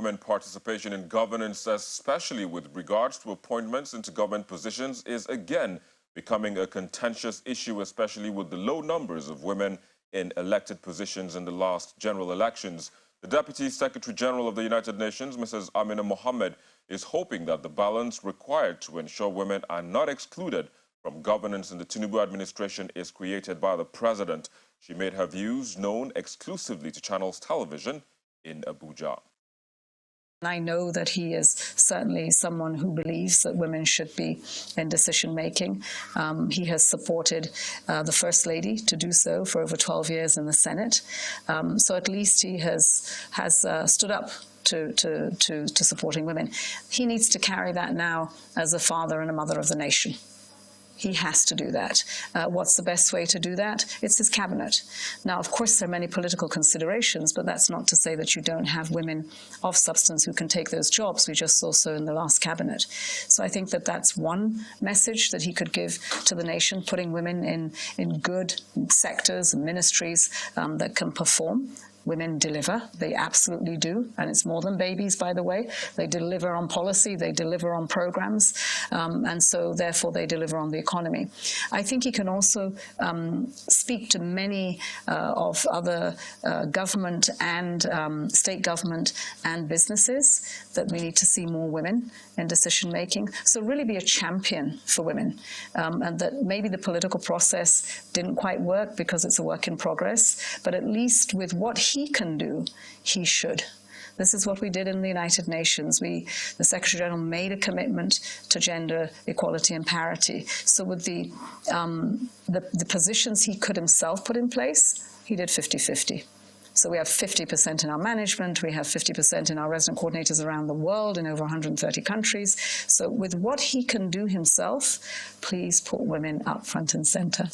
women participation in governance, especially with regards to appointments into government positions, is again becoming a contentious issue, especially with the low numbers of women in elected positions in the last general elections. The Deputy Secretary General of the United Nations, Mrs. Amina Mohammed, is hoping that the balance required to ensure women are not excluded from governance in the Tinubu administration is created by the president. She made her views known exclusively to Channels Television in Abuja. I know that he is certainly someone who believes that women should be in decision-making. He has supported the First Lady to do so for over 12 years in the Senate. So at least he has stood up to supporting women. He needs to carry that now as a father and a mother of the nation. He has to do that. What's the best way to do that? It's his cabinet. Now, of course, there are many political considerations, but that's not to say that you don't have women of substance who can take those jobs. We just saw so in the last cabinet. So I think that that's one message that he could give to the nation, putting women in good sectors and ministries that can perform. Women deliver, they absolutely do, and it's more than babies, by the way. They deliver on policy, they deliver on programs, and so therefore they deliver on the economy. I think he can also speak to many of other government and state government and businesses that we need to see more women in decision making. So really be a champion for women, and that maybe the political process didn't quite work because it's a work in progress, but at least with what he can do, he should. This is what we did in the United Nations. The Secretary General made a commitment to gender equality and parity. So with the positions he could himself put in place, he did 50-50. So we have 50% in our management, we have 50% in our resident coordinators around the world in over 130 countries. So with what he can do himself, please put women up front and center.